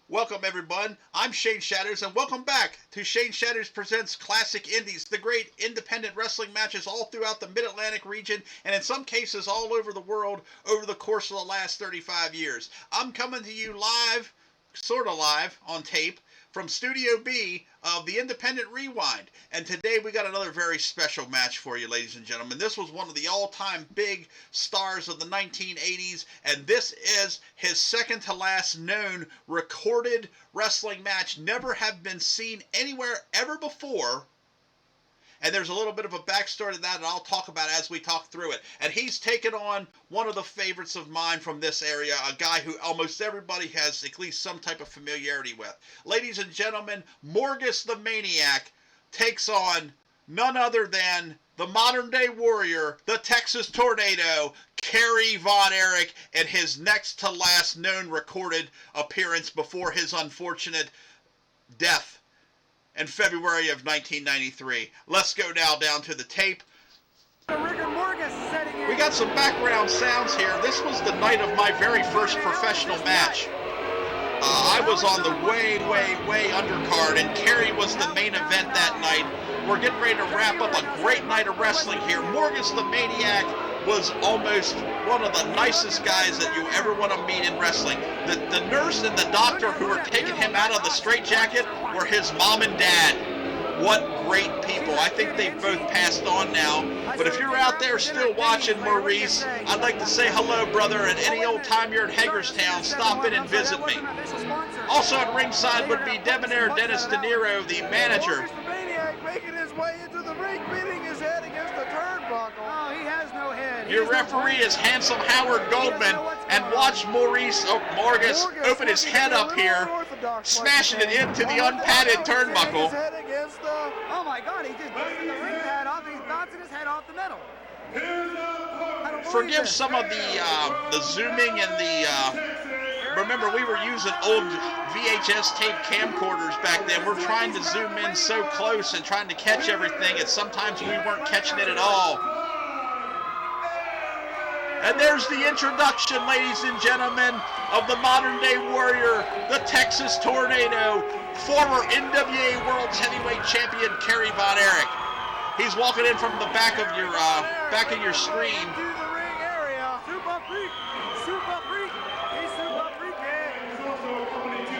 Welcome, everyone. I'm Shane Shatters, and welcome back to Shane Shatters Presents Classic Indies, the great independent wrestling matches all throughout the Mid-Atlantic region, and in some cases all over the world over the course of the last 35 years. I'm coming to you live, sort of live, on tape, from Studio B of the Independent Rewind. And today we got another very special match for you, ladies and gentlemen. This was one of the all-time big stars of the 1980s, and this is his second to last known recorded wrestling match. Never have been seen anywhere ever before. And there's a little bit of a backstory to that, and I'll talk about it as we talk through it. And he's taken on one of the favorites of mine from this area, a guy who almost everybody has at least some type of familiarity with. Ladies and gentlemen, Morrgis the Maniac takes on none other than the modern-day warrior, the Texas Tornado, Kerry Von Erich, in his next to last known recorded appearance before his unfortunate death in February of 1993. Let's go now down to the tape. We got some background sounds here. This was the night of my very first professional match. I was on the way undercard, and Kerry was the main event that night. We're getting ready to wrap up a great night of wrestling here. Morrgis the Maniac was almost one of the nicest guys that you ever want to meet in wrestling. The nurse and the doctor who were taking him out of the straitjacket were his mom and dad. What great people. I think they've both passed on now. But if you're out there still watching, Maurice, I'd like to say hello, brother, and any old time you're in Hagerstown, stop in and visit me. Also at ringside would be debonair Dennis De Niro, the manager. Making his way into the ring, beating his head against the turnbuckle. Oh, he has no head. Your referee is handsome Howard Goldman, and watch Morrgis open his head up here, smashing it into the unpadded turnbuckle. Oh my God, he just busted the ring pad off, he's bouncing his head off the metal. Forgive some of the zooming and the... Remember, we were using old VHS tape camcorders back then. We're trying to zoom in so close and trying to catch everything, and sometimes we weren't catching it at all. And there's the introduction, ladies and gentlemen, of the modern-day warrior, the Texas Tornado, former NWA World Heavyweight Champion Kerry Von Erich. He's walking in from the back of your screen.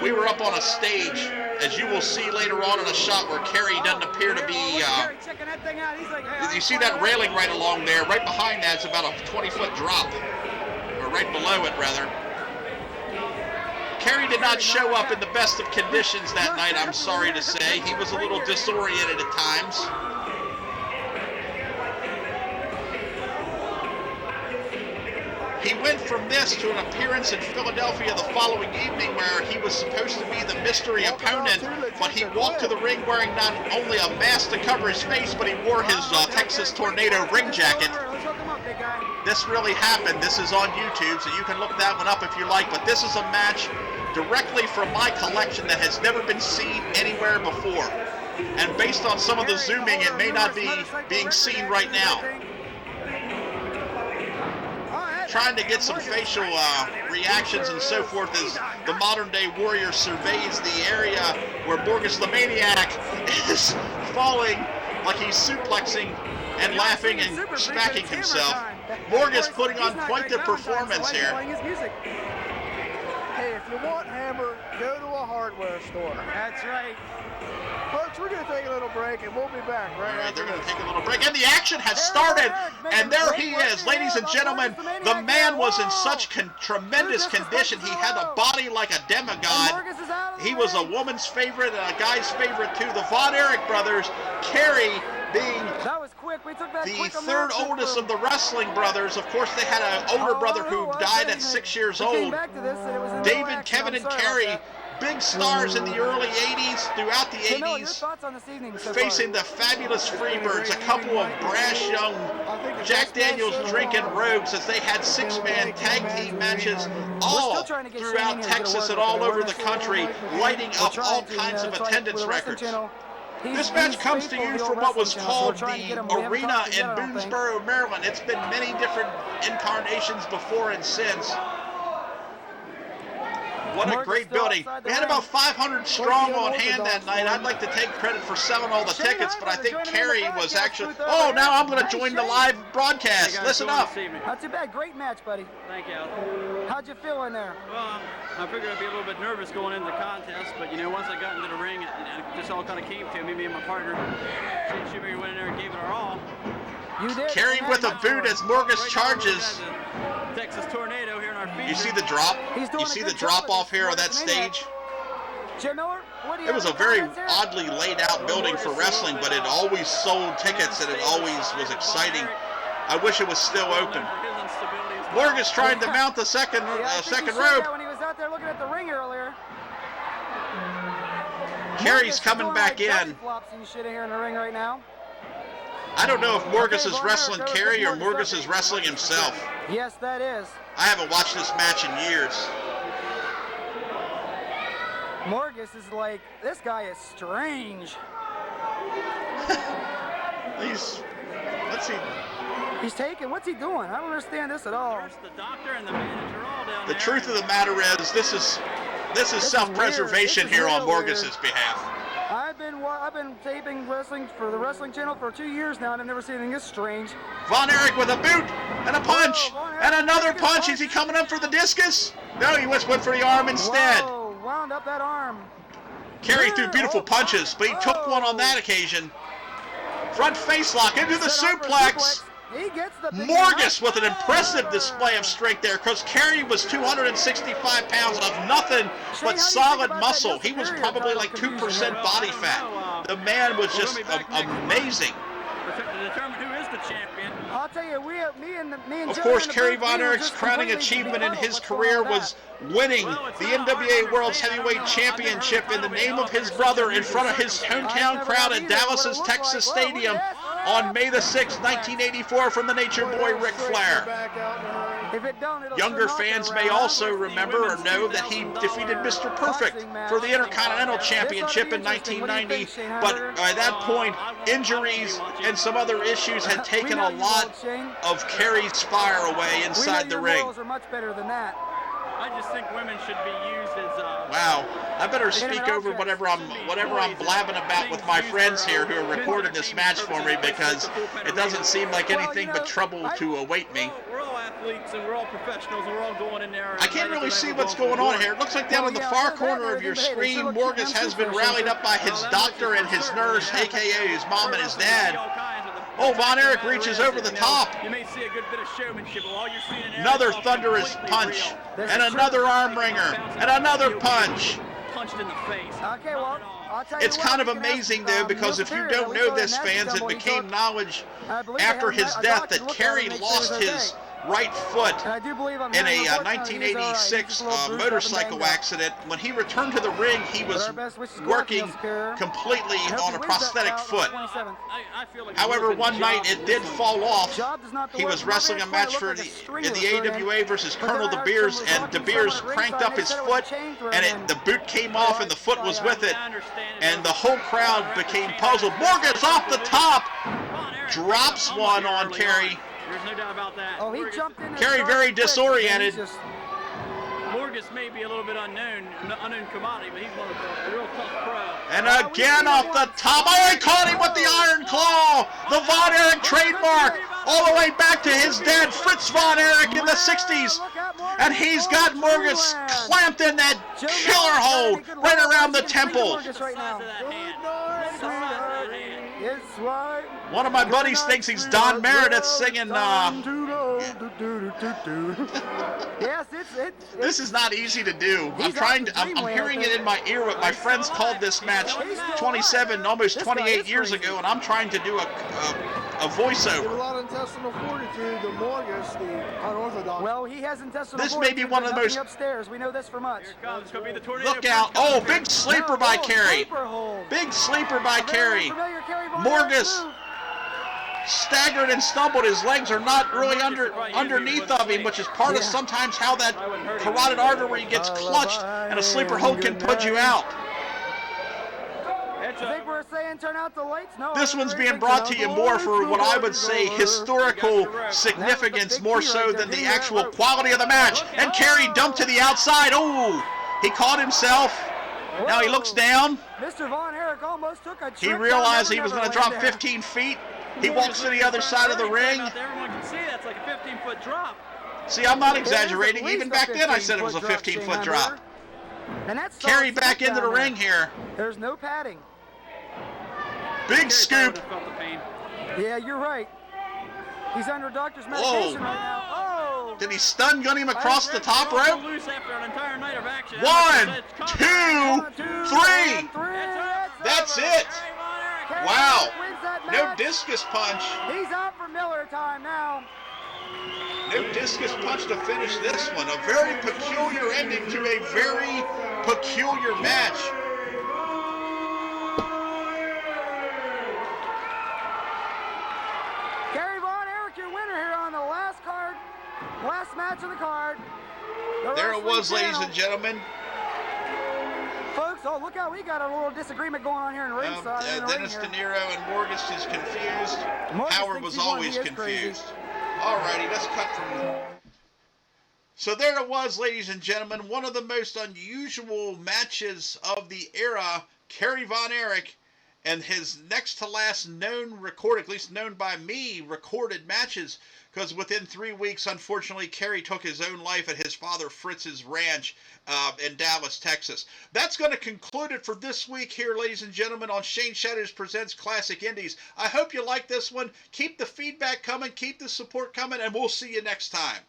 We were up on a stage, as you will see later on in a shot where Kerry doesn't appear to be... you see that railing right along there? Right behind that is about a 20-foot drop. Or right below it, rather. Kerry did not show up in the best of conditions that night, I'm sorry to say. He was a little disoriented at times. He went from this to an appearance in Philadelphia the following evening where he was supposed to be the mystery opponent, but he walked to the ring wearing not only a mask to cover his face, but he wore his Texas Tornado ring jacket. This really happened. This is on YouTube, so you can look that one up if you like, but this is a match directly from my collection that has never been seen anywhere before. And based on some of the zooming, it may not be being seen right now. Trying to get some facial reactions and so forth as the modern-day warrior surveys the area where Morrgis the Maniac is falling like he's suplexing and laughing and smacking himself. Morrgis putting on quite the performance here. Hey, if you want hammer, go to a hardware store. That's right. Folks, we're going to take a little break, and we'll be back right All right, they're going to take a little break. And the action has started, and there he is. Ladies and gentlemen, the man was in such tremendous condition. He had a body like a demigod. He was a woman's favorite and a guy's favorite, too. The Von Erich brothers, Kerry being the third oldest of the wrestling brothers. Of course, they had an older brother who died at 6 years old. David, Kevin, and Kerry, big stars in the early 80s, throughout the 80s, facing the fabulous Freebirds, a couple of brash young Jack Daniels drinking rogues as they had six-man tag team matches all throughout Texas and all over the country, lighting up all kinds of attendance records. This match comes to you from what was called the Arena in Boonesboro, Maryland. It's been many different incarnations before and since. What a great building. We had about 500 strong on hand that night. I'd like to take credit for selling all the tickets, but I think Kerry was actually... Oh, now I'm going to join the live broadcast. Listen up. Not too bad. Great match, buddy. Thank you. How'd you feel in there? Well, I figured I'd be a little bit nervous going into the contest, but you know, once I got into the ring, it just all kind of came to me and my partner. She went in there and gave it our all. You did. Kerry with a boot as Morrgis charges. Texas tornado here in our feet. You see the drop? You see the drop off here on that stage? Jim Miller, what do you It was a very oddly laid out building for wrestling, but it always sold tickets and it always was exciting. I wish it was still open. Morrgis trying to mount the second rope. When he was out there looking at the ring earlier. Kerry's coming back in. Here in the ring right now. I don't know if Morrgis is wrestling Kerry or Morrgis is wrestling himself. Yes, that is. I haven't watched this match in years. Morrgis is like, this guy is strange. Let's see. He's taking, what's he doing? I don't understand this at all. The doctor and the manager all down The there. truth of the matter is, this is self-preservation here on Morrgis's behalf. I've been taping wrestling for the Wrestling Channel for 2 years now, and I've never seen anything this strange. Von Erich with a boot and a punch and another punch. Is he coming up for the discus? No, he went for the arm instead. Whoa, wound up that arm. Kerry threw beautiful punches, but he took one on that occasion. Front face lock into the suplex. He gets the Morrgis with an impressive display of strength there, because Kerry was 265 pounds of nothing but solid muscle. He was probably like 2% body fat. The man was just amazing. To determine who is the champion. I'll tell you, me and Of course, Kerry Von Erich's crowning achievement in his career was winning the NWA World's Heavyweight Championship in the name of his brother in front of his hometown crowd at Dallas's Texas Stadium on May the 6th, 1984 from the Nature Boy Ric Flair. Younger fans may also remember or know that he defeated Mr. Perfect for the Intercontinental Championship in 1990, but by that point, injuries and some other issues had taken a lot of Kerry's fire away inside the ring. I just think women should be used as Wow, I better speak over whatever I'm blabbing about with my friends here who are recording this match for me, because it doesn't seem like anything but trouble to await me. We're all athletes and we're all professionals and we're all going in there. I can't really see what's going on here. It looks like down in the far corner of your screen, Morrgis has been rallied up by his doctor and his nurse, aka his mom and his dad. Oh, Von Erich reaches over the top. You may see a good bit of showmanship. All you're seeing in there Another thunderous punch, and another arm wringer, and another punch. Punched in the face. Okay, well, I'll tell you It's kind of amazing, though, because if you don't know this, fans, it became knowledge after his death that Kerry lost his right foot in a 1986 motorcycle accident. When he returned to the ring, he was working completely on a prosthetic foot. However, one night it did fall off. He was wrestling a match in the AWA versus Colonel De Beers, and De Beers cranked up his foot, and the boot came off, and the foot was with it, and the whole crowd became puzzled. Morrgis off the top, drops one on Kerry. There's no doubt about that. Oh, he jumped in. Kerry very disoriented. Morrgis may be a little bit unknown commodity, but he's one of the real tough pro. And again off the top. Oh, he caught him with the Iron Claw. The Von Erich trademark. All the way back to his dad, Fritz Von Erich, in the 60s. And he's got Morrgis clamped in that killer hold right around the temple. One of my buddies thinks he's Don Meredith singing, Yes, This is not easy to do. I'm hearing it in my ear what my friends called this match 27, almost 28 years ago, and I'm trying to do a voiceover. A lot of intestinal fortitude to Morrgis, the unorthodox. Well, he has intestinal This may be one of the most... upstairs. We know this for much. Look out. Oh, big sleeper by Kerry. Big sleeper by Kerry. Morrgis staggered and stumbled. His legs are not really underneath of him, which is part of sometimes how that carotid artery gets clutched, and a sleeper hold can put you out. I think we're saying turn out the lights. No, this one's being brought to you more for what I would say historical significance, more so than the actual quality of the match. And Kerry dumped to the outside. Oh, He caught himself. Whoa. Now he looks down. Mr. Von Erich almost took a He trip realized down he was Never going to drop Never Land 15 feet. He walks to the other side of the ring. Everyone can see that's like a 15-foot drop. See, I'm not There. It is exaggerating. at least Even a back then I said it 15-foot was a drop, 15-foot Shane drop. Hamburger. And that's Kerry solid back stick into the down there. ring here. There's no padding. Big Kerry scoop. probably would've felt the pain. Yeah, you're right. He's under doctor's Whoa. medication right now. Oh! Did he stun gun him across the top They're all rope? loose after an entire night of action. One, One, two, two, three. and three. That's over. it. Kerry Wow. wins that No match. discus punch. He's out for Miller time now. No discus punch to finish this one. A very peculiar ending to a very peculiar match. Kerry Von Erich, your winner here on the last card, last match of the card. The There it Wrestling was, ladies Channel. and gentlemen. Folks, oh, look out, we got a little disagreement going on here in ringside. in the ring Dennis here. De Niro and Morrgis is confused. Morrgis Howard thinks was he won. always He is crazy. confused. Alrighty, let's cut from... So there it was, ladies and gentlemen. One of the most unusual matches of the era. Kerry Von Erich and his next to last known recorded, at least known by me, recorded matches. Because within 3 weeks, unfortunately, Kerry took his own life at his father Fritz's ranch in Dallas, Texas. That's going to conclude it for this week here, ladies and gentlemen, on Shane Shatters Presents Classic Indies. I hope you like this one. Keep the feedback coming, keep the support coming, and we'll see you next time.